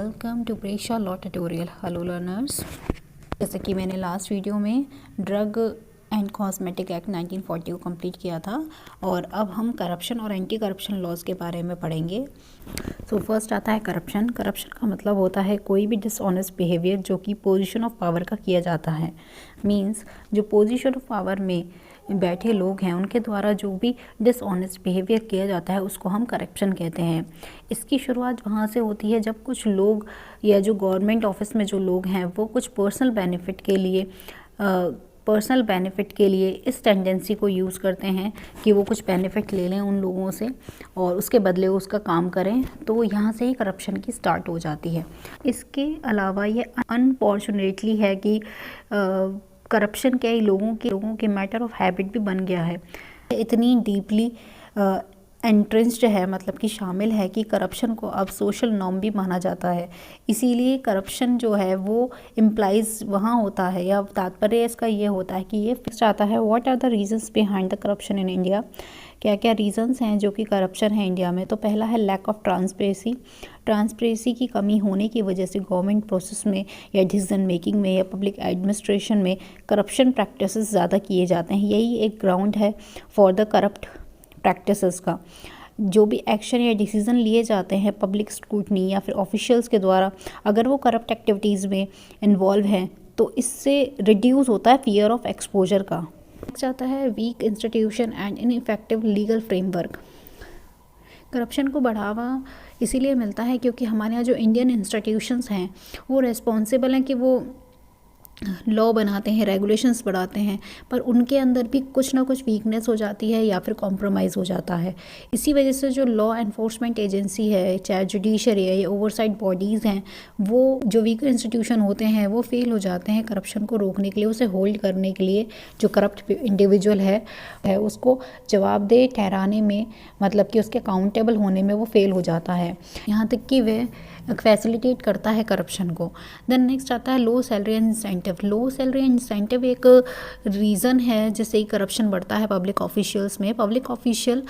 Welcome to Presha law tutorial. Hello learners, जैसे कि मैंने लास्ट वीडियो में ड्रग एंड कॉस्मेटिक एक्ट 1940 को कंप्लीट किया था और अब हम करप्शन और एंटी करप्शन लॉज के बारे में पढ़ेंगे। सो फर्स्ट आता है करप्शन। करप्शन का मतलब होता है कोई भी डिसऑनेस्ट बिहेवियर जो कि पोजीशन ऑफ पावर का किया जाता है। मींस जो पोजीशन ऑफ पावर में बैठे लोग हैं उनके द्वारा जो भी डिसऑनेस्ट बिहेवियर किया जाता है उसको हम करप्शन कहते हैं। इसकी शुरुआत वहाँ से होती है जब कुछ लोग या जो गवर्नमेंट ऑफिस में जो लोग हैं वो कुछ पर्सनल बेनिफिट के लिए इस टेंडेंसी को यूज़ करते हैं कि वो कुछ बेनिफिट ले लें उन लोगों से और उसके बदले उसका काम करें, तो यहाँ से ही करप्शन की स्टार्ट हो जाती है। इसके अलावा ये अनफॉर्चुनेटली है कि करप्शन कई लोगों के मैटर ऑफ हैबिट भी बन गया है। इतनी डीपली एंट्रेंस्ड है, मतलब कि शामिल है कि करप्शन को अब सोशल नॉर्म भी माना जाता है। इसीलिए करप्शन जो है वो इम्प्लाइज वहाँ होता है या तात्पर्य इसका ये होता है कि ये फिक्स आता है what are the reasons behind the corruption in India. क्या क्या रीजंस हैं जो कि करप्शन है इंडिया में। तो पहला है लैक ऑफ ट्रांसपेरेंसी की कमी होने की वजह से गवर्नमेंट प्रोसेस में या डिसीजन मेकिंग में या पब्लिक एडमिनिस्ट्रेशन में करप्शन प्रैक्टिसेस ज़्यादा किए जाते हैं। यही एक ग्राउंड है फॉर द करप्ट प्रैक्टिसेस का। जो भी एक्शन या डिसीज़न लिए जाते हैं पब्लिक स्क्रूटनी या फिर ऑफिशियल्स के द्वारा, अगर वो करप्ट एक्टिविटीज़ में इन्वॉल्व हैं तो इससे रिड्यूस होता है फियर ऑफ एक्सपोजर का। नेक्स्ट आता है weak institution and ineffective legal framework. Corruption को बढ़ावा इसीलिए मिलता है क्योंकि हमारे यहाँ जो इंडियन इंस्टीट्यूशंस हैं वो रिस्पॉन्सिबल हैं कि वो लॉ बनाते हैं, रेगुलेशंस बढ़ाते हैं, पर उनके अंदर भी कुछ ना कुछ वीकनेस हो जाती है या फिर कॉम्प्रोमाइज़ हो जाता है। इसी वजह से जो लॉ एनफोर्समेंट एजेंसी है, चाहे जुडिशरी है या ओवरसाइट बॉडीज़ हैं, वो जो वीकर इंस्टीट्यूशन होते हैं वो फेल हो जाते हैं करप्शन को रोकने के लिए, उसे होल्ड करने के लिए। जो करप्ट इंडिविजुअल है उसको जवाबदेह ठहराने में, मतलब कि उसके अकाउंटेबल होने में वो फेल हो जाता है, यहाँ तक कि वह फैसिलिटेट करता है करप्शन को। देन नेक्स्ट आता है लो salary and incentive. Low salary and incentive एक रीज़न है जिससे ही करप्शन बढ़ता है पब्लिक ऑफिशियल्स में। पब्लिक ऑफिशियल्स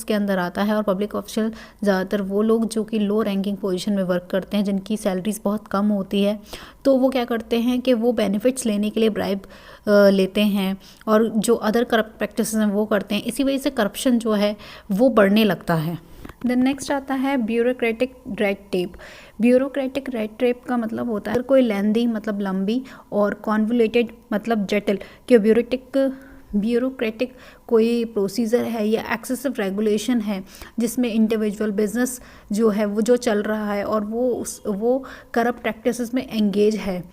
के अंदर आता है और पब्लिक ऑफिशियल ज़्यादातर वो लोग जो कि लो रैंकिंग पोजीशन में वर्क करते हैं, जिनकी सैलरीज बहुत कम होती है, तो वो क्या करते हैं कि वो बेनिफिट्स लेने के लिए ब्राइब लेते हैं और जो अदर करप्ट प्रैक्टिसेस हैं वो करते हैं। इसी वजह से करप्शन जो है वो बढ़ने लगता है। देन नेक्स्ट आता है bureaucratic red tape. Bureaucratic red tape का मतलब होता है कोई लेंदी मतलब लंबी और कॉन्वोल्यूटेड मतलब जटिल कि ब्यूरोक्रेटिक कोई प्रोसीजर है या एक्सेसिव रेगुलेशन है जिसमें इंडिविजुअल बिजनेस जो है वो जो चल रहा है और वो करप्ट प्रैक्टिसेस में एंगेज है,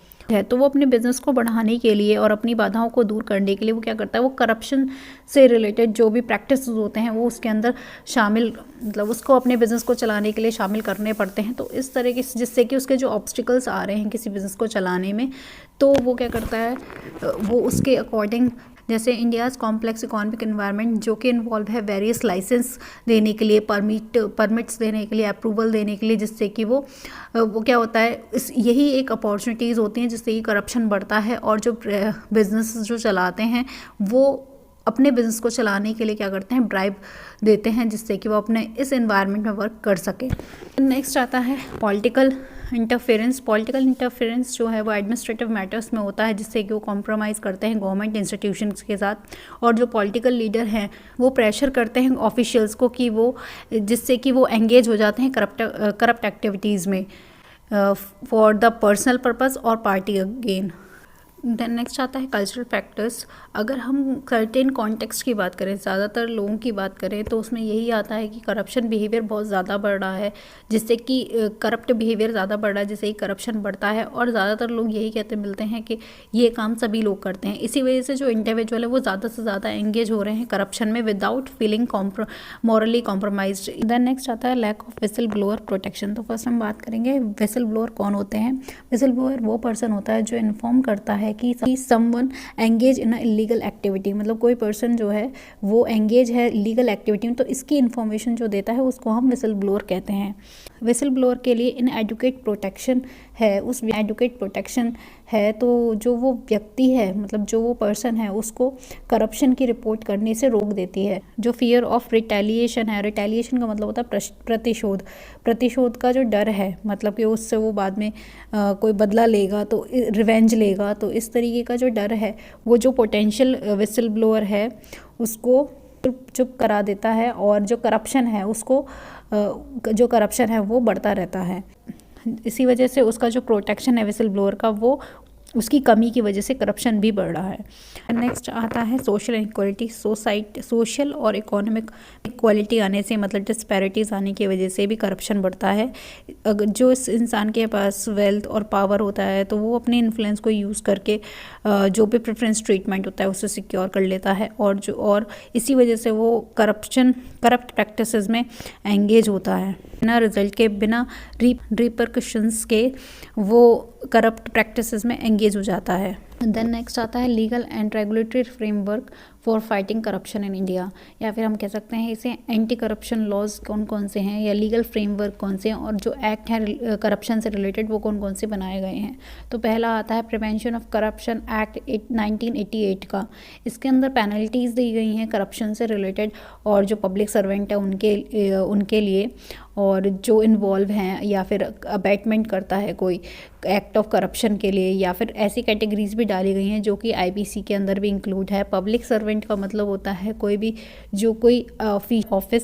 तो वो अपने बिजनेस को बढ़ाने के लिए और अपनी बाधाओं को दूर करने के लिए वो क्या करता है, वो करप्शन से रिलेटेड जो भी प्रैक्टिस होते हैं वो उसके अंदर शामिल, मतलब उसको अपने बिजनेस को चलाने के लिए शामिल करने पड़ते हैं। तो इस तरीके से जिससे कि उसके जो ऑब्स्टिकल्स आ रहे हैं किसी बिजनेस को चलाने में, तो वो क्या करता है, वो उसके अकॉर्डिंग, जैसे इंडियाज़ कॉम्प्लेक्स इकोनॉमिक एनवायरनमेंट जो कि इन्वॉल्व है वेरियस लाइसेंस देने के लिए, परमिट्स देने के लिए, अप्रूवल देने के लिए, जिससे कि वो क्या होता है, यही एक अपॉर्चुनिटीज़ होती हैं जिससे कि करप्शन बढ़ता है और जो बिजनेस जो चलाते हैं वो अपने बिजनेस को चलाने के लिए क्या करते हैं, ब्राइब देते हैं जिससे कि वो अपने इस एनवायरनमेंट में वर्क कर सके। नेक्स्ट आता है पॉलिटिकल इंटरफेरेंस जो है वो एडमिनिस्ट्रेटिव मैटर्स में होता है जिससे कि वो कॉम्प्रोमाइज़ करते हैं गवर्नमेंट इंस्टीट्यूशंस के साथ, और जो पॉलिटिकल लीडर हैं वो प्रेशर करते हैं ऑफिशियल्स को कि वो, जिससे कि वो एंगेज हो जाते हैं करप्ट एक्टिविटीज़ में फॉर द पर्सनल पर्पस और पार्टी गेन। देन नेक्स्ट आता है कल्चरल फैक्टर्स। अगर हम सर्टेन कॉन्टेक्स्ट की बात करें, ज़्यादातर लोगों की बात करें, तो उसमें यही आता है कि करप्शन बिहेवियर बहुत ज़्यादा बढ़ रहा है, जिससे कि करप्ट बिहेवियर ज़्यादा बढ़ रहा है, जिससे कि करप्शन बढ़ता है। और ज़्यादातर लोग यही कहते मिलते हैं कि ये काम सभी लोग करते हैं। इसी वजह से जो इंडिविजुअल है वो ज़्यादा से ज़्यादा एंगेज हो रहे हैं करप्शन में without feeling morally compromised. Then next आता है lack of whistle blower protection. तो फर्स्ट हम बात करेंगे विसल ब्लोअर कौन होते हैं। विसल ब्लोअर वो पर्सन होता है जो इन्फॉर्म करता है कि someone engage in illegal activity, मतलब कोई पर्सन जो है वो एंगेज है इलीगल एक्टिविटी में, तो इसकी इन्फॉर्मेशन जो देता है उसको हम विसल ब्लोअर कहते हैं। विसल ब्लोअर के लिए इनएडुकेट प्रोटेक्शन है, उस एडुकेट प्रोटेक्शन है तो जो वो व्यक्ति है, मतलब जो वो पर्सन है, उसको करप्शन की रिपोर्ट करने से रोक देती है। जो फियर ऑफ रिटेलिएशन है, रिटेलिएशन का मतलब होता है प्रतिशोध, प्रतिशोध का जो डर है, मतलब कि उससे वो बाद में कोई बदला लेगा, तो रिवेंज लेगा, तो इस तरीके का जो डर है वो जो पोटेंशियल विसल ब्लोअर है उसको चुप करा देता है, और जो करप्शन है उसको जो करप्शन है वो बढ़ता रहता है। इसी वजह से उसका जो प्रोटेक्शन है विसल ब्लोअर का, वो उसकी कमी की वजह से करप्शन भी बढ़ रहा है। नेक्स्ट आता है सोशल इनक्वालिटी। सोशल और इकोनॉमिक इक्वालिटी आने से, मतलब डिस्पैरिटीज़ आने की वजह से भी करप्शन बढ़ता है। अगर जो इस इंसान के पास वेल्थ और पावर होता है तो वो अपने इन्फ्लुएंस को यूज़ करके जो भी प्रेफरेंस ट्रीटमेंट होता है उससे सिक्योर कर लेता है, और इसी वजह से वो करप्ट प्रैक्टिसेस में एंगेज होता है। बिना रिजल्ट के, बिना रिपरकशंस के वो करप्ट प्रैक्टिसेस में एंगेज हो जाता है। देन नेक्स्ट आता है legal and regulatory framework for fighting corruption in India, या फिर हम कह सकते हैं इसे एंटी करप्शन लॉज कौन कौन से हैं, या लीगल फ्रेमवर्क कौन से हैं, और जो एक्ट हैं करप्शन से रिलेटेड वो कौन कौन से बनाए गए हैं। तो पहला आता है प्रिवेंशन ऑफ करप्शन एक्ट 1988 का। इसके अंदर पेनल्टीज़ दी गई हैं करप्शन से रिलेटेड, और जो पब्लिक सर्वेंट है उनके लिए, और जो इन्वॉल्व हैं या फिर अबैटमेंट करता है कोई एक्ट ऑफ करप्शन के लिए, या फिर ऐसी कैटेगरीज भी डाली गई हैं जो कि आईपीसी के अंदर भी इंक्लूड है। पब्लिक सर्वेंट का मतलब होता है कोई भी जो कोई ऑफिस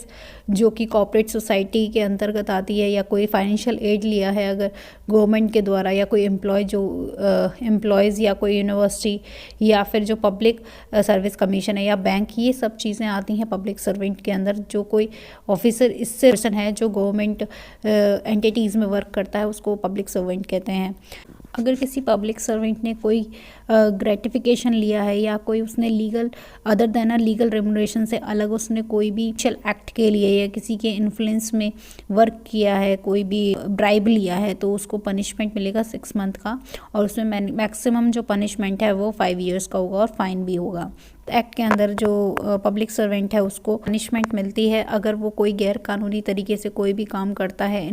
जो कि कॉर्पोरेट सोसाइटी के अंतर्गत आती है, या कोई फाइनेंशियल एड लिया है अगर गवर्नमेंट के द्वारा, या कोई एम्प्लॉयज़ या कोई यूनिवर्सिटी, या फिर जो पब्लिक सर्विस कमीशन है या बैंक, ये सब चीज़ें आती हैं पब्लिक सर्वेंट के अंदर। जो कोई ऑफिसर इससे पर्सन है जो गवर्नमेंट एंटिटीज़ में वर्क करता है उसको पब्लिक सर्वेंट कहते हैं। अगर किसी पब्लिक सर्वेंट ने कोई ग्रेटिफिकेशन लिया है, या कोई उसने legal other than legal remuneration से अलग उसने कोई भी सोशल एक्ट के लिए या किसी के इन्फ्लुएंस में वर्क किया है, कोई भी ब्राइब लिया है, तो उसको पनिशमेंट मिलेगा 6 मंथ का, और उसमें मैक्सिमम जो पनिशमेंट है वो 5 years का होगा, और फाइन भी होगा। एक्ट के अंदर जो पब्लिक सर्वेंट है उसको पनिशमेंट मिलती है अगर वो कोई गैर कानूनी तरीके से कोई भी काम करता है,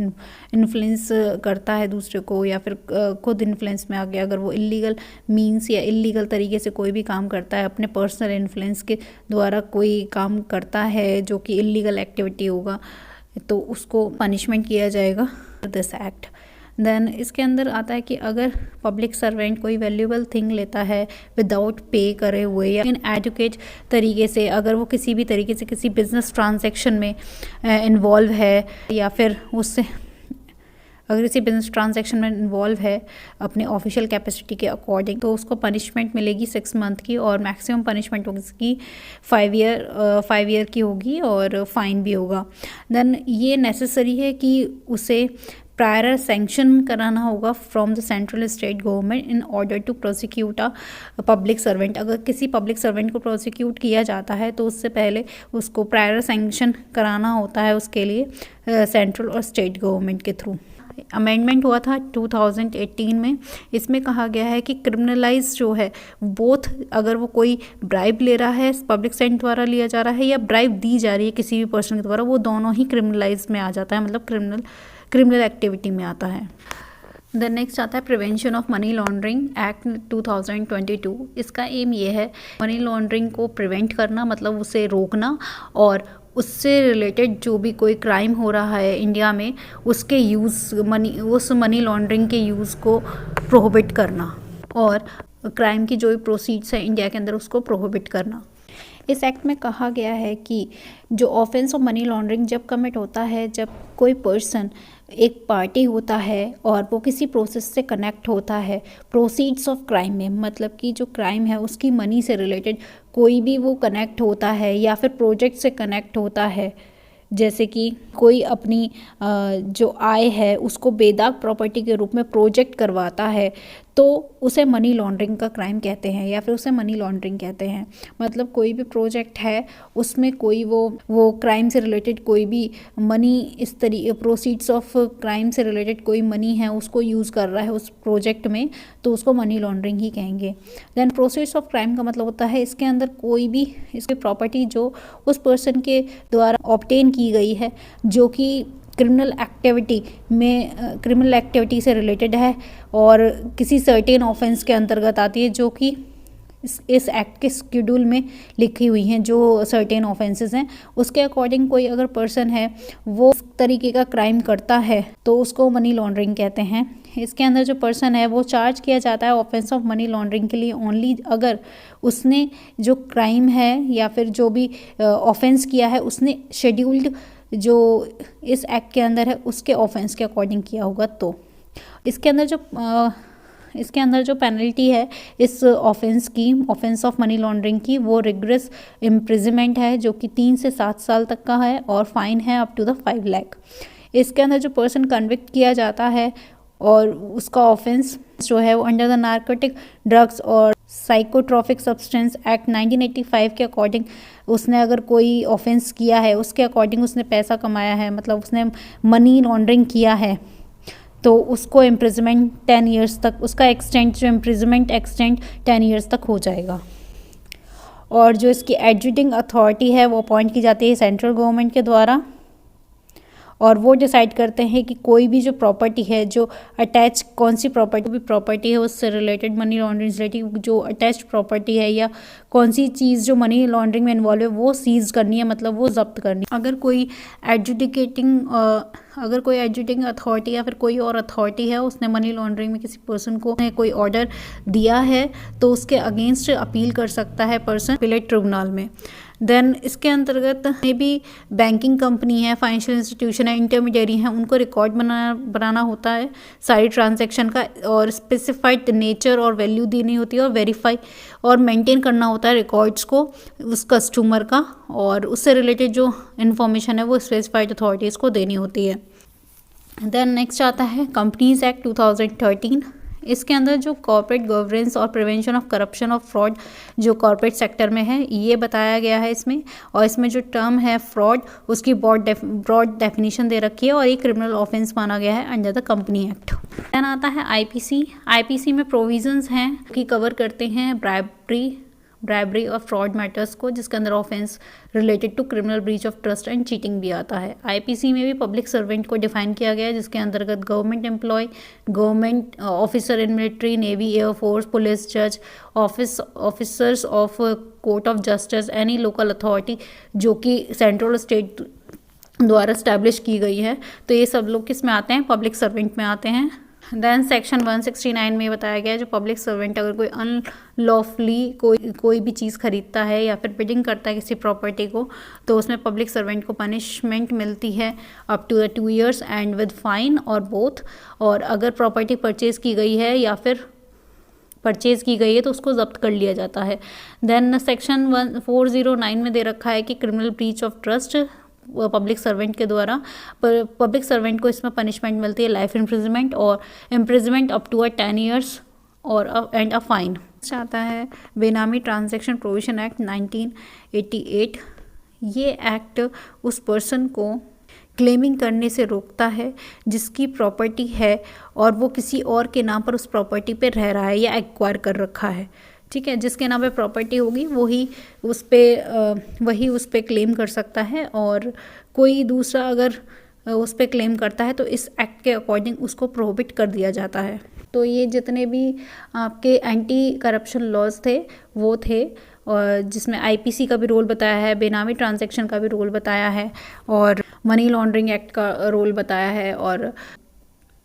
इन्फ्लुएंस करता है दूसरे को, या फिर खुद इन्फ्लुएंस में आ गया, अगर वो इलीगल मींस या इलीगल तरीके से कोई भी काम करता है, अपने पर्सनल इन्फ्लुएंस के द्वारा कोई काम करता है जो कि इलीगल एक्टिविटी होगा, तो उसको पनिशमेंट किया जाएगा दिस एक्ट। देन इसके अंदर आता है कि अगर पब्लिक सर्वेंट कोई वैल्यूएबल थिंग लेता है विदाउट पे करे हुए, या इन एडुकेट तरीके से, अगर वो किसी भी तरीके से किसी बिजनेस ट्रांजैक्शन में इन्वॉल्व है, या फिर उससे अगर किसी बिजनेस ट्रांजैक्शन में इन्वॉल्व है अपने ऑफिशियल कैपेसिटी के अकॉर्डिंग, तो उसको पनिशमेंट मिलेगी 6 मंथ की, और मैक्सिमम पनिशमेंट होगी उसकी 5 year की होगी, और फाइन भी होगा। देन ये नेसेसरी है कि उसे प्रायर सैंक्शन कराना होगा from the central state government in order to prosecute a public servant. अगर किसी पब्लिक सर्वेंट को प्रोसिक्यूट किया जाता है तो उससे पहले उसको प्रायर सैंक्शन कराना होता है उसके लिए सेंट्रल और स्टेट गवर्नमेंट के थ्रू। अमेंडमेंट हुआ था 2018 में। इसमें कहा गया है कि क्रिमिनलाइज जो है बोथ, अगर वो कोई ब्राइब ले रहा है पब्लिक सेंट द्वारा लिया जा रहा है, या ब्राइब दी जा रही है किसी भी पर्सन के द्वारा, वो दोनों ही क्रिमिनलाइज में आ जाता है, मतलब क्रिमिनल एक्टिविटी में आता है। देन नेक्स्ट आता है prevention of money laundering act 2022। इसका एम ये है मनी लॉन्ड्रिंग को प्रिवेंट करना, मतलब उसे रोकना, और उससे रिलेटेड जो भी कोई क्राइम हो रहा है इंडिया में उसके उस मनी लॉन्ड्रिंग के यूज़ को प्रोहिबिट करना, और क्राइम की जो भी प्रोसीड्स है इंडिया के अंदर उसको प्रोहिबिट करना। इस एक्ट में कहा गया है कि जो ऑफेंस ऑफ मनी लॉन्ड्रिंग जब कमिट होता है, जब कोई पर्सन एक पार्टी होता है और वो किसी प्रोसेस से कनेक्ट होता है प्रोसीड्स ऑफ क्राइम में, मतलब कि जो क्राइम है उसकी मनी से रिलेटेड कोई भी वो कनेक्ट होता है, या फिर प्रोजेक्ट से कनेक्ट होता है, जैसे कि कोई अपनी जो आय है उसको बेदाग प्रॉपर्टी के रूप में प्रोजेक्ट करवाता है, तो उसे मनी लॉन्ड्रिंग का क्राइम कहते हैं, या फिर उसे मनी लॉन्ड्रिंग कहते हैं। मतलब कोई भी प्रोजेक्ट है उसमें कोई वो क्राइम से रिलेटेड कोई भी मनी, इस तरीके प्रोसीड्स ऑफ क्राइम से रिलेटेड कोई मनी है उसको यूज़ कर रहा है उस प्रोजेक्ट में, तो उसको मनी लॉन्ड्रिंग ही कहेंगे। देन प्रोसीड्स ऑफ क्राइम का मतलब होता है इसके अंदर कोई भी इसकी प्रॉपर्टी जो उस पर्सन के द्वारा ऑब्टेन की गई है, जो कि क्रिमिनल एक्टिविटी से रिलेटेड है और किसी सर्टेन ऑफेंस के अंतर्गत आती है, जो कि इस एक्ट के शेड्यूल में लिखी हुई हैं। जो सर्टेन ऑफेंसेस हैं उसके अकॉर्डिंग कोई अगर पर्सन है वो इस तरीके का क्राइम करता है तो उसको मनी लॉन्ड्रिंग कहते हैं। इसके अंदर जो पर्सन है वो चार्ज किया जाता है ऑफेंस ऑफ मनी लॉन्ड्रिंग के लिए ओनली अगर उसने जो क्राइम है या फिर जो भी ऑफेंस किया है उसने शेड्यूल्ड जो इस एक्ट के अंदर है उसके ऑफेंस के अकॉर्डिंग किया होगा। तो इसके अंदर जो पेनल्टी है इस ऑफेंस ऑफ मनी लॉन्ड्रिंग की, वो रिग्रेस इम्प्रिजनमेंट है, जो कि 3 से 7 साल तक का है, और फाइन है अप टू 5 लाख। इसके अंदर जो पर्सन कन्विक्ट किया जाता है और उसका ऑफेंस जो है वो अंडर द नार्कोटिक ड्रग्स और साइकोट्रॉपिक सब्सटेंस एक्ट 1985 के अकॉर्डिंग उसने अगर कोई ऑफेंस किया है, उसके अकॉर्डिंग उसने पैसा कमाया है, मतलब उसने मनी लॉन्ड्रिंग किया है, तो उसको इम्प्रिजनमेंट 10 ईयर्स तक, उसका इम्प्रिजनमेंट एक्सटेंड 10 ईयर्स तक हो जाएगा। और जो इसकी एडजुडिंग अथॉरिटी है वो अपॉइंट की जाती है सेंट्रल गवर्नमेंट के द्वारा, और वो डिसाइड करते हैं कि कोई भी जो प्रॉपर्टी है जो अटैच, कौन सी प्रॉपर्टी है उससे रिलेटेड, मनी लॉन्ड्रिंग से रिलेटेड जो अटैच्ड प्रॉपर्टी है या कौन सी चीज़ जो मनी लॉन्ड्रिंग में इन्वॉल्व है वो सीज करनी है, मतलब वो जब्त करनी है। अगर कोई एडजुडिंग अथॉरिटी या फिर कोई और अथॉरिटी है उसने मनी लॉन्ड्रिंग में किसी पर्सन को कोई ऑर्डर दिया है तो उसके अगेंस्ट अपील कर सकता है पर्सन अपीलेट ट्रिब्यूनल में। देन इसके अंतर्गत में भी बैंकिंग कंपनी है, फाइनेंशियल इंस्टीट्यूशन है, इंटरमीडियरी हैं, उनको रिकॉर्ड बनाना होता है सारी ट्रांजैक्शन का, और स्पेसिफाइड नेचर और वैल्यू देनी होती है, और वेरीफाई और मेंटेन करना होता है रिकॉर्ड्स को उस कस्टमर का, और उससे रिलेटेड जो इन्फॉर्मेशन है वो स्पेसिफाइड अथॉरिटीज़ को देनी होती है। देन नेक्स्ट आता है कंपनीज एक्ट 2013। इसके अंदर जो कॉर्पोरेट गवर्नेंस और prevention of corruption of fraud जो कॉर्पोरेट सेक्टर में है ये बताया गया है इसमें, और इसमें जो टर्म है फ्रॉड उसकी ब्रॉड डेफिनेशन दे रखी है, और एक क्रिमिनल ऑफेंस माना गया है under the company act. Then आता है आईपीसी में प्रोविजंस हैं कि कवर करते हैं ब्राइबरी और फ्रॉड मैटर्स को, जिसके अंदर offence related to criminal breach of trust and cheating भी आता है। आईपीसी में भी पब्लिक सर्वेंट को डिफाइन किया गया है, जिसके अंतर्गत government employ, government officer in military, navy, air force, police, जज, officers of court of justice, any local authority जो कि सेंट्रल और स्टेट द्वारा स्टैब्लिश की गई है, तो ये सब लोग किस में आते हैं, पब्लिक सर्वेंट में आते हैं। देन सेक्शन 169 में बताया गया है जो पब्लिक सर्वेंट अगर कोई अनलॉफुली कोई भी चीज़ खरीदता है या फिर बिडिंग करता है किसी प्रॉपर्टी को, तो उसमें पब्लिक सर्वेंट को पनिशमेंट मिलती है up to 2 years and with fine और बोथ। और अगर प्रॉपर्टी परचेज की गई है या फिर परचेज की गई है तो उसको जब्त कर लिया जाता है। देन सेक्शन 409 में दे रखा है कि criminal breach of trust public servant के द्वारा, पर पब्लिक सर्वेंट को इसमें पनिशमेंट मिलती है लाइफ इम्प्रिजनमेंट और इम्प्रिजनमेंट अप टू 10 ईयर्स और एंड अ फाइन। आता है बेनामी ट्रांजैक्शन प्रोविजन एक्ट 1988। ये एक्ट उस पर्सन को क्लेमिंग करने से रोकता है जिसकी प्रॉपर्टी है और वो किसी और के नाम पर उस प्रॉपर्टी पे रह रहा है या एक्वायर कर रखा है। ठीक है, जिसके नाम पे प्रॉपर्टी होगी वही उस पे क्लेम कर सकता है, और कोई दूसरा अगर उस पे क्लेम करता है तो इस एक्ट के अकॉर्डिंग उसको प्रोहिबिट कर दिया जाता है। तो ये जितने भी आपके एंटी करप्शन लॉज थे वो थे, और जिसमें आईपीसी का भी रोल बताया है, बेनामी ट्रांजैक्शन का भी रोल बताया है, और मनी लॉन्ड्रिंग एक्ट का रोल बताया है, और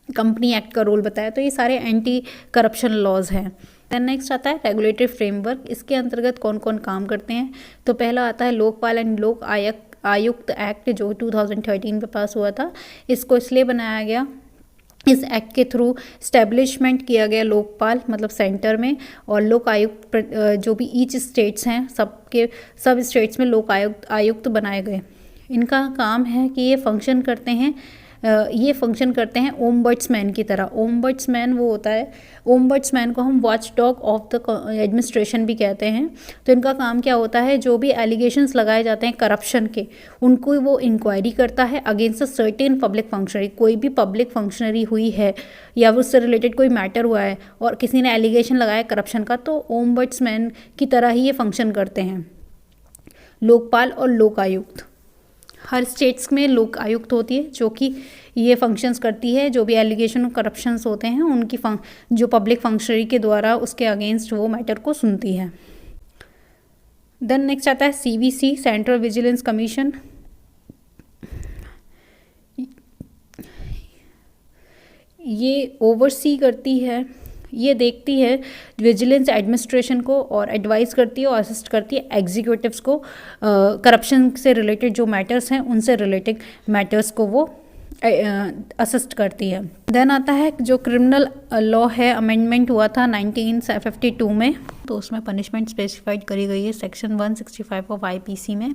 कंपनी एक्ट का रोल बताया। तो ये सारे एंटी करप्शन लॉज हैं। देन नेक्स्ट आता है रेगुलेटरी फ्रेमवर्क। इसके अंतर्गत कौन कौन काम करते हैं, तो पहला आता है लोकपाल एंड लोक आयुक्त एक्ट जो 2013 में पास हुआ था। इसको इसलिए बनाया गया, इस एक्ट के थ्रू स्टैब्लिशमेंट किया गया लोकपाल मतलब सेंटर में, और लोक आयुक्त जो भी ईच स्टेट्स हैं सब स्टेट्स में लोक आयुक्त बनाए गए। इनका काम है कि ये फंक्शन करते हैं ओम्बड्समैन की तरह। ओम्बड्समैन वो होता है, ओम्बड्समैन को हम watch dog of the administration भी कहते हैं। तो इनका काम क्या होता है, जो भी एलिगेशंस लगाए जाते हैं करप्शन के उनको वो इंक्वायरी करता है against a certain public functionary. कोई भी पब्लिक फंक्शनरी हुई है या उससे रिलेटेड कोई मैटर हुआ है और किसी ने एलिगेशन लगाया करप्शन का, तो ओम्बड्समैन की तरह ही ये फंक्शन करते हैं लोकपाल और लोकायुक्त। हर स्टेट्स में लोक आयुक्त होती है जो कि ये फंक्शंस करती है, जो भी एलिगेशन और करप्शंस होते हैं उनकी जो पब्लिक फंक्शनरी के द्वारा उसके अगेंस्ट वो मैटर को सुनती है। देन नेक्स्ट आता है CVC, सेंट्रल विजिलेंस कमीशन। ये ओवरसी करती है, ये देखती है विजिलेंस एडमिनिस्ट्रेशन को और एडवाइस करती है और असिस्ट करती है एग्जीक्यूटिव्स को करप्शन से रिलेटेड जो मैटर्स हैं उनसे रिलेटेड मैटर्स को वो असिस्ट करती है। देन आता है जो क्रिमिनल लॉ है, अमेंडमेंट हुआ था 1952 में, तो उसमें पनिशमेंट स्पेसिफाइड करी गई है सेक्शन 165 ऑफ IPC में,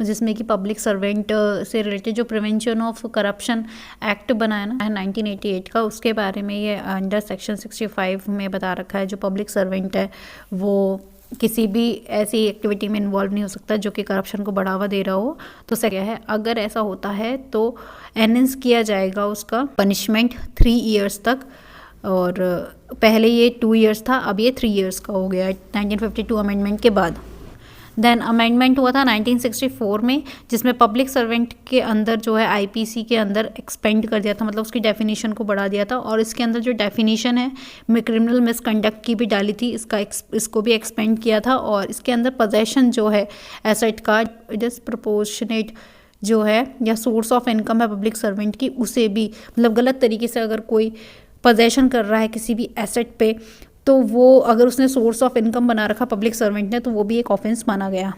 जिसमें कि पब्लिक सर्वेंट से रिलेटेड जो प्रिवेंशन ऑफ करप्शन एक्ट बनाया ना 1988 का, उसके बारे में ये अंडर सेक्शन 65 में बता रखा है जो पब्लिक सर्वेंट है वो किसी भी ऐसी एक्टिविटी में इन्वॉल्व नहीं हो सकता जो कि करप्शन को बढ़ावा दे रहा हो। तो क्या है, अगर ऐसा होता है तो एनहेंस किया जाएगा उसका पनिशमेंट 3 इयर्स तक, और पहले ये 2 इयर्स था, अब ये 3 इयर्स का हो गया है 1952 अमेंडमेंट के बाद। देन अमेंडमेंट हुआ था 1964 में, जिसमें पब्लिक सर्वेंट के अंदर जो है IPC के अंदर एक्सपेंड कर दिया था, मतलब उसकी डेफिनेशन को बढ़ा दिया था, और इसके अंदर जो डेफिनेशन है क्रिमिनल मिसकंडक्ट की भी डाली थी, इसको भी एक्सपेंड किया था, और इसके अंदर पोजेशन जो है एसेट का डिस्प्रपोर्शनेट जो है या सोर्स ऑफ इनकम है पब्लिक सर्वेंट की, उसे भी मतलब गलत तरीके से अगर कोई पोजेशन कर रहा है किसी भी एसेट पे, तो वो अगर उसने सोर्स ऑफ इनकम बना रखा पब्लिक सर्वेंट ने, तो वो भी एक ऑफेंस माना गया।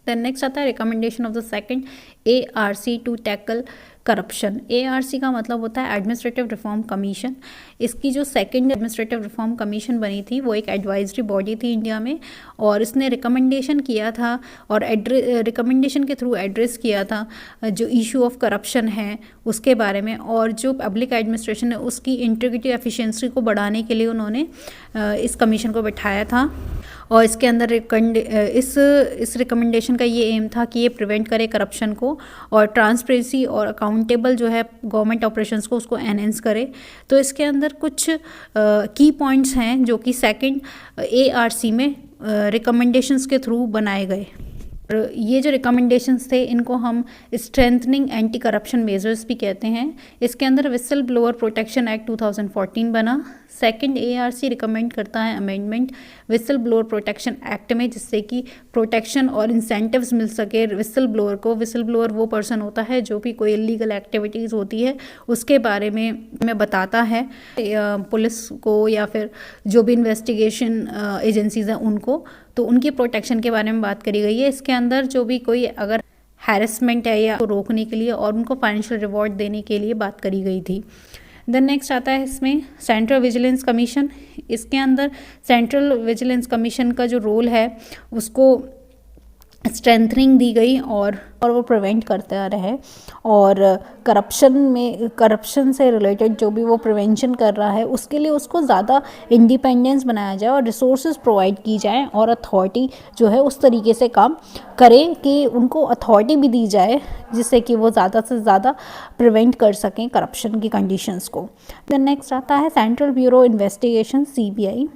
देन नेक्स्ट आता है recommendation of the second ARC to tackle corruption. ARC का मतलब होता है एडमिनिस्ट्रेटिव रिफॉर्म कमीशन। इसकी जो सेकंड एडमिनिस्ट्रेटिव रिफॉर्म कमीशन बनी थी वो एक एडवाइजरी बॉडी थी इंडिया में, और इसने रिकमेंडेशन किया था और रिकमेंडेशन के थ्रू एड्रेस किया था जो इशू ऑफ करप्शन है उसके बारे में, और जो पब्लिक एडमिनिस्ट्रेशन है उसकी इंटीग्रिटी एफिशिएंसी को बढ़ाने के लिए उन्होंने इस कमीशन को बैठाया था। और इसके अंदर इस रिकमेंडेशन का ये एम था कि ये प्रिवेंट करे करप्शन को, और ट्रांसपेरेंसी और अकाउंटेबल जो है गवर्नमेंट ऑपरेशंस को उसको एनहेंस करे। तो इसके अंदर कुछ की पॉइंट्स हैं जो कि सेकंड ARC में रिकमेंडेशंस के थ्रू बनाए गए। ये जो रिकमेंडेशंस थे इनको हम स्ट्रेंथनिंग एंटी करप्शन मेजर्स भी कहते हैं। इसके अंदर विसल ब्लोअर प्रोटेक्शन एक्ट 2014 बना। सेकंड ARC रिकमेंड करता है amendment whistle blower protection act में, जिससे कि प्रोटेक्शन और इंसेंटिव्स मिल सके विसल ब्लोअर को। विसल ब्लोअर वो पर्सन होता है जो भी कोई इलीगल एक्टिविटीज़ होती है उसके बारे में बताता है पुलिस को या फिर जो भी इन्वेस्टिगेशन एजेंसीज हैं उनको, तो उनकी प्रोटेक्शन के बारे में बात करी गई है। इसके अंदर जो भी कोई अगर हैरेसमेंट है या रोकने के लिए और उनको फाइनेंशियल रिवॉर्ड देने के लिए बात करी गई थी। देन नेक्स्ट आता है इसमें सेंट्रल विजिलेंस कमीशन। इसके अंदर सेंट्रल विजिलेंस कमीशन का जो रोल है उसको स्ट्रेंथनिंग दी गई और वो प्रिवेंट करता रहे, और करप्शन से रिलेटेड जो भी वो प्रिवेंशन कर रहा है उसके लिए उसको ज़्यादा इंडिपेंडेंस बनाया जाए और रिसोर्सेज प्रोवाइड की जाए, और अथॉरिटी जो है उस तरीके से काम करे कि उनको अथॉरिटी भी दी जाए जिससे कि वो ज़्यादा से ज़्यादा प्रिवेंट कर सकें करप्शन की कंडीशंस को। देन नेक्स्ट आता है सेंट्रल ब्यूरो इन्वेस्टिगेशन CBI।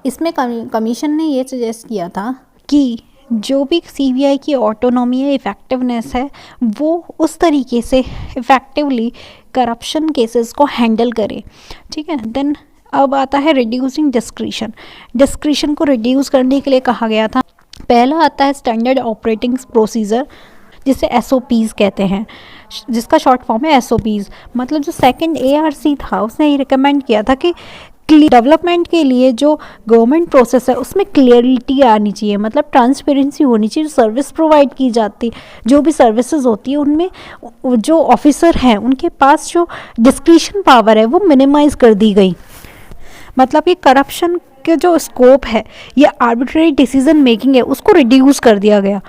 इसमें कमीशन ने ये सजेस्ट किया था कि जो भी CBI की ऑटोनॉमी है, इफ़ेक्टिवनेस है, वो उस तरीके से इफ़ेक्टिवली करप्शन केसेस को हैंडल करे। ठीक है। देन अब आता है रिड्यूसिंग डिस्क्रिशन को रिड्यूस करने के लिए कहा गया था। पहला आता है स्टैंडर्ड ऑपरेटिंग प्रोसीजर, जिसे SOPs कहते हैं, जिसका शॉर्ट फॉर्म है SOPs। मतलब जो सेकंड ARC था उसने ये रिकमेंड किया था कि डेवलपमेंट के लिए जो गवर्नमेंट प्रोसेस है उसमें क्लियरिटी आनी चाहिए, मतलब ट्रांसपेरेंसी होनी चाहिए। जो सर्विस प्रोवाइड की जाती, जो भी सर्विसेज होती है उनमें जो ऑफिसर हैं उनके पास जो डिस्क्रिशन पावर है वो मिनिमाइज कर दी गई। मतलब ये करप्शन के जो स्कोप है, ये आर्बिट्रेरी डिसीजन मेकिंग है, उसको रिड्यूस कर दिया गया।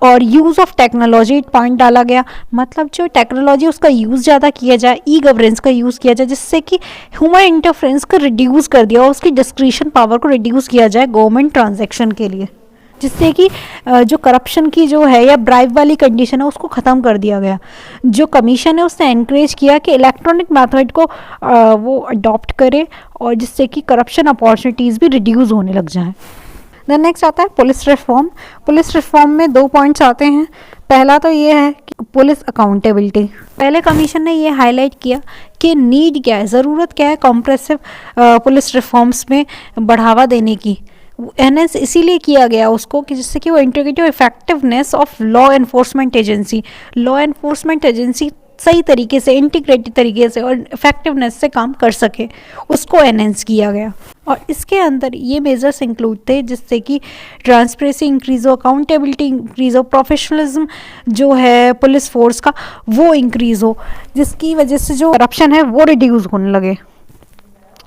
और यूज़ ऑफ टेक्नोलॉजी पॉइंट डाला गया, मतलब जो टेक्नोलॉजी उसका यूज़ ज़्यादा किया जाए, गवर्नेंस का यूज़ किया जाए, जिससे कि ह्यूमन इंटरफेरेंस को रिड्यूस कर दिया और उसकी डिस्क्रिशन पावर को रिड्यूस किया जाए गवर्नमेंट ट्रांजैक्शन के लिए, जिससे कि जो करप्शन की जो है या ब्राइब वाली कंडीशन है उसको ख़त्म कर दिया गया। जो कमीशन है उसने एनकरेज किया कि इलेक्ट्रॉनिक मेथड को वो अडॉप्ट करे और जिससे कि करप्शन अपॉर्चुनिटीज़ भी रिड्यूस होने लग जाएं। देन नेक्स्ट आता है पुलिस रिफॉर्म। पुलिस रिफॉर्म में 2 पॉइंट्स आते हैं। पहला तो ये है कि पुलिस अकाउंटेबिलिटी। पहले कमीशन ने ये हाईलाइट किया कि नीड क्या है, ज़रूरत क्या है कॉम्प्रेसिव पुलिस रिफॉर्म्स में बढ़ावा देने की। एनहेंस इसीलिए किया गया उसको कि जिससे कि वो integrative effectiveness of law enforcement agency सही तरीके से, इंटीग्रेटेड तरीके से और इफेक्टिवनेस से काम कर सके, उसको एनहेंस किया गया। और इसके अंदर ये मेजर्स इंक्लूड थे जिससे कि ट्रांसपेरेंसी इंक्रीज हो, अकाउंटेबिलिटी इंक्रीज हो, प्रोफेशनलिज्म जो है पुलिस फोर्स का वो इंक्रीज हो, जिसकी वजह से जो करप्शन है वो रिड्यूस होने लगे।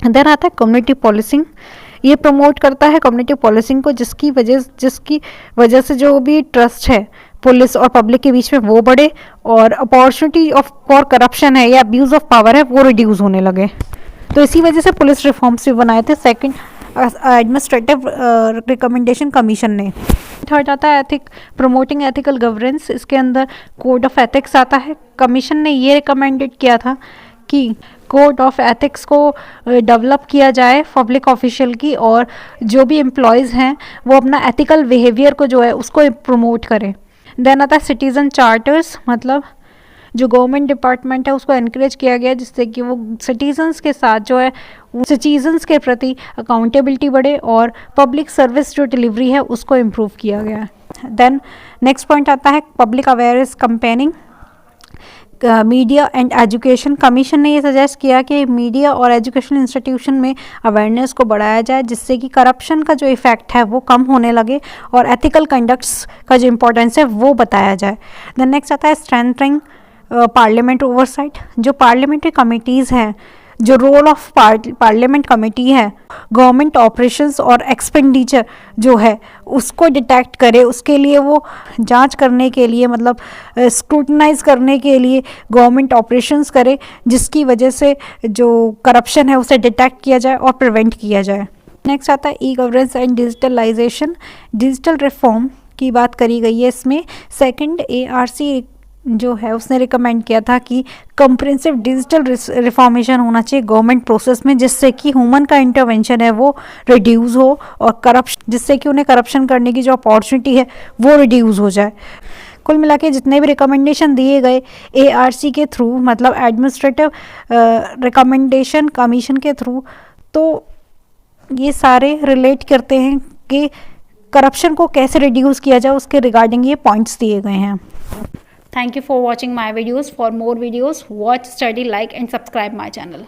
देन आता है कम्युनिटी पॉलिसिंग। ये प्रमोट करता है कम्युनिटी पॉलिसिंग को, जिसकी वजह से जो भी ट्रस्ट है पुलिस और पब्लिक के बीच में वो बढ़े और अपॉर्चुनिटी फॉर करप्शन है या अब्यूज़ ऑफ पावर है वो रिड्यूस होने लगे। तो इसी वजह से पुलिस रिफॉर्म्स भी बनाए थे सेकंड एडमिनिस्ट्रेटिव रिकमेंडेशन कमीशन ने। थर्ड आता है प्रमोटिंग एथिकल गवर्नेंस। इसके अंदर कोड ऑफ एथिक्स आता है। कमीशन ने ये रिकमेंडेड किया था कि कोड ऑफ एथिक्स को डेवलप किया जाए पब्लिक ऑफिशियल की, और जो भी एम्प्लॉयज़ हैं वो अपना एथिकल बिहेवियर को जो है उसको प्रमोट करें। देन आता है सिटीज़न चार्टर्स, मतलब जो गवर्नमेंट डिपार्टमेंट है उसको एनकरेज किया गया जिससे कि वो सिटीजन्स के साथ जो है सिटीजन्स के प्रति अकाउंटेबिलिटी बढ़े और पब्लिक सर्विस जो डिलीवरी है उसको इम्प्रूव किया गया। देन नेक्स्ट पॉइंट आता है public awareness campaigning, media and education. Commission ने ये सजेस्ट किया कि मीडिया और एजुकेशन इंस्टीट्यूशन में अवेयरनेस को बढ़ाया जाए जिससे कि करप्शन का जो इफ़ेक्ट है वो कम होने लगे और एथिकल कंडक्ट्स का जो इम्पोर्टेंस है वो बताया जाए। देन नेक्स्ट आता है स्ट्रेंथनिंग पार्लियामेंट ओवरसाइट। जो पार्लियामेंट्री कमिटीज़ हैं, जो रोल ऑफ पार्लियामेंट कमेटी है गवर्नमेंट ऑपरेशंस और एक्सपेंडिचर जो है उसको डिटेक्ट करे, उसके लिए वो जांच करने के लिए मतलब स्क्रूटनाइज करने के लिए गवर्नमेंट ऑपरेशंस करे, जिसकी वजह से जो करप्शन है उसे डिटेक्ट किया जाए और प्रिवेंट किया जाए। नेक्स्ट आता है e governance and digitalisation. Digital reform की बात करी गई है इसमें। सेकंड ARC जो है उसने रिकमेंड किया था कि कंप्रेहेंसिव डिजिटल रिफॉर्मेशन होना चाहिए गवर्नमेंट प्रोसेस में, जिससे कि ह्यूमन का इंटरवेंशन है वो रिड्यूस हो और जिससे कि उन्हें करप्शन करने की जो अपॉर्चुनिटी है वो रिड्यूस हो जाए। कुल मिला के जितने भी रिकमेंडेशन दिए गए ARC के थ्रू, मतलब एडमिनिस्ट्रेटिव रिकमेंडेशन कमीशन के थ्रू, तो ये सारे रिलेट करते हैं कि करप्शन को कैसे रिड्यूस किया जाए, उसके रिगार्डिंग ये पॉइंट्स दिए गए हैं। Thank you for watching my videos. For more videos, watch, study, like and subscribe my channel.